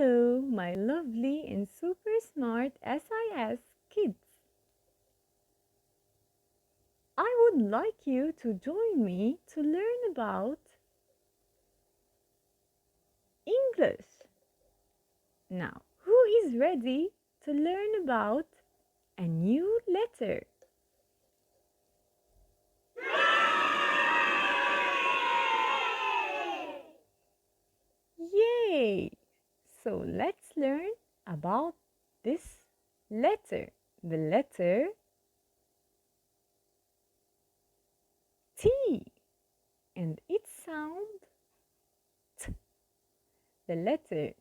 Hello, my lovely and super smart SIS kids. I would like you to join me to learn about English. Now, who is ready to learn about a new letter? Yay! So let's learn about this letter. The letter T and its sound T. The letter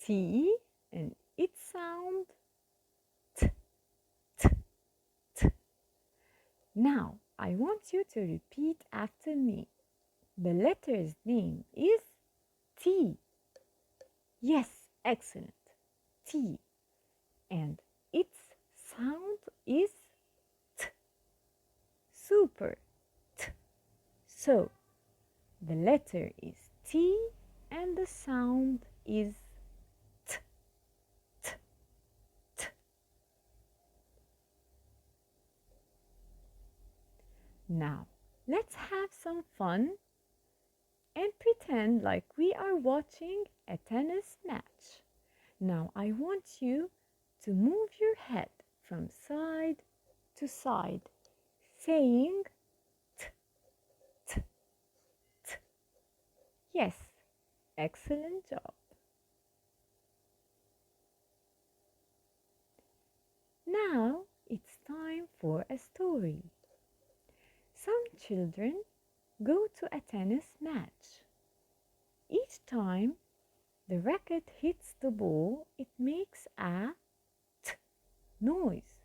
T and its sound T, T, T. Now I want you to repeat after me. The letter's name is T. Yes, excellent. T. And its sound is T. Super. T. So, the letter is T and the sound is T. T. T. Now, let's have some fun and pretend like we are watching a tennis match. Now I want you to move your head from side to side, saying T, T, T. Yes, excellent job. Now it's time for a story. Some children go to a tennis match. Each time the racket hits the ball, it makes a T noise.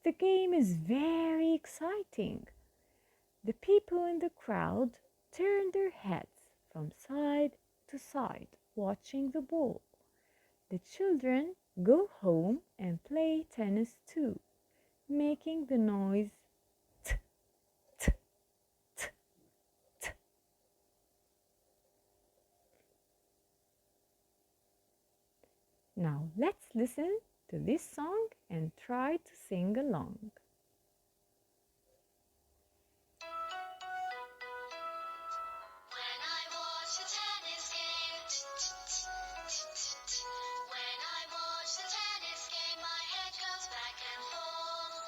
The game is very exciting. The people in the crowd turn their heads from side to side, watching the ball. The children go home and play tennis too, making the noise T, T, T, T. Now let's listen to this song and try to sing along. When I watch the tennis game, when I watch the tennis game, my head goes back and forth.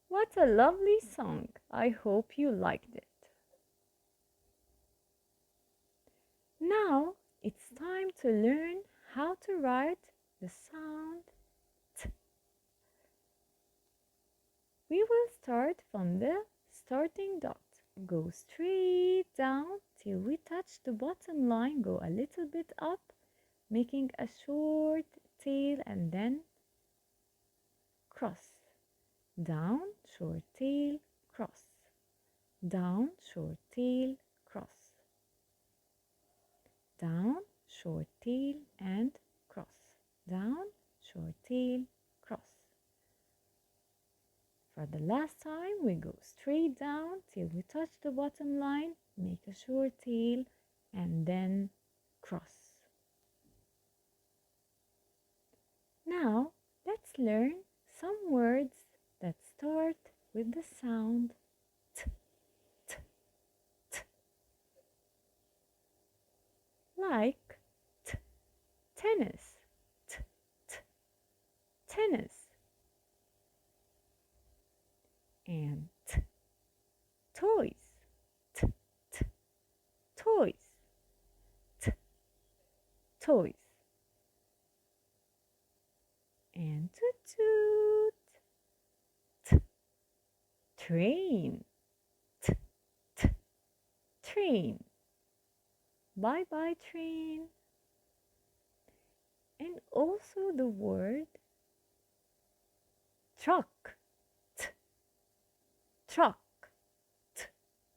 What a lovely song! I hope you liked it. Now it's time to learn how to write the sound T. We will start from the starting dot. Go straight down till we touch the bottom line. Go a little bit up, making a short tail and then cross. Down, short tail, cross. Down, short tail, cross. Down, short tail and cross. Down, short tail, cross. For the last time, we go straight down till we touch the bottom line, make a short tail, and then cross. Now, let's learn some words that start with the sound T, T, T. Like T, tennis, T, T, tennis. And T, toys, T, T, toys, T, toys. And toot toot, T, train, T, T, train. Bye bye train. And also the word truck, T, truck, T,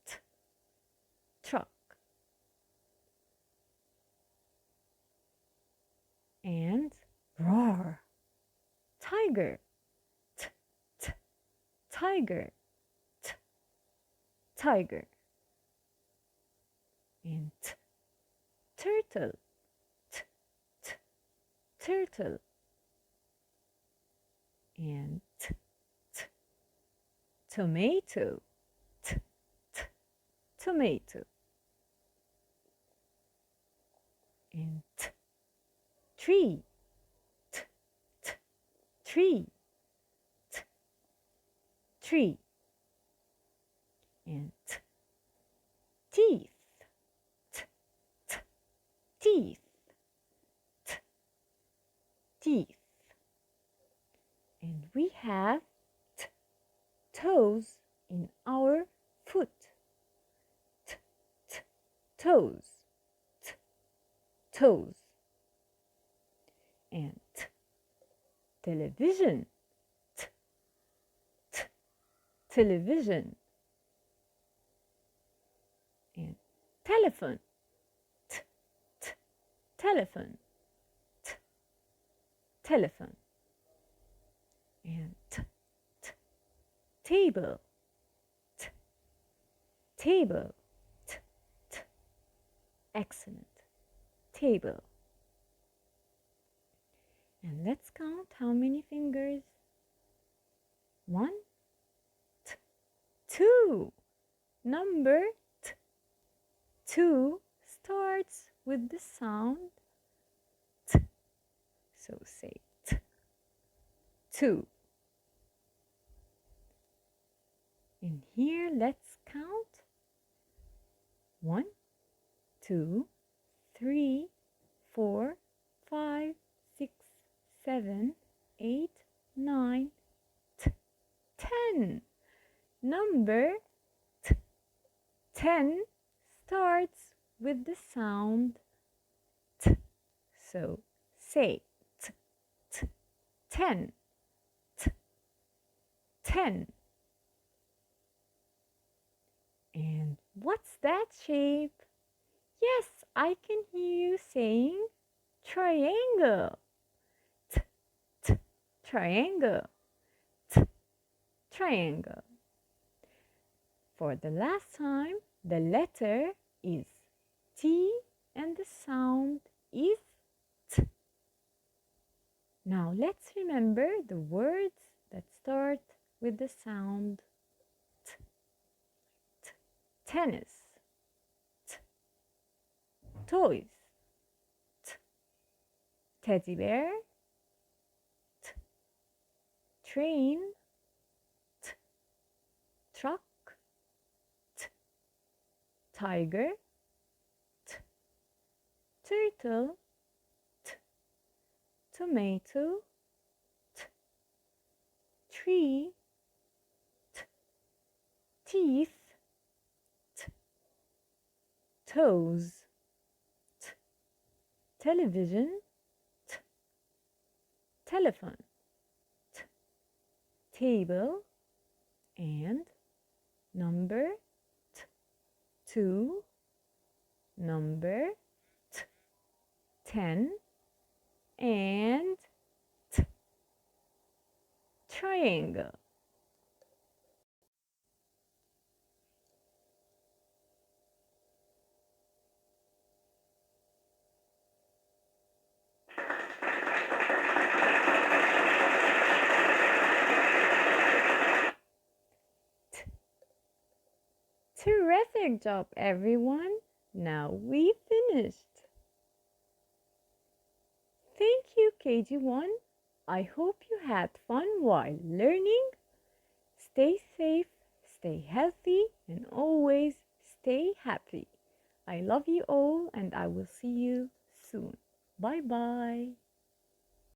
T, truck. And roar, tiger, T, T, tiger, T, tiger. And T, turtle, T, T, turtle. And tomato. Tomato. And tree. Tree. Tree. And teeth. Teeth. Teeth. And we have toes in our foot. Toes. Toes. And television. Television. And telephone. Telephone. Telephone. And table. Table. Excellent. Table. And let's count how many fingers. 1, 2. Number 2 starts with the sound t. So say t. 2. And here let's count. 1, 2, 3, 4, 5, 6, 7, 8, 9, 10. Number 10 starts with the sound t. So say t, t, 10, t, 10. And what's that shape? Yes, I can hear you saying triangle. T, t, triangle. T, triangle. For the last time, the letter is T and the sound is T. Now let's remember the words that start with the sound T. T. Tennis. T. Toys. T. Teddy bear. T. Train. T. Truck. T. Tiger. T. Turtle. T. Tomato. T. Tree. T. Teeth. T. Toes. T. Television. T. Telephone. T. Table. And number t. 2. Number t. 10. And t. Triangle. Terrific job, everyone. Now we finished. Thank you, Kg.1. I hope you had fun while learning. Stay safe, stay healthy, and always stay happy. I love you all, and I will see you soon. Bye-bye.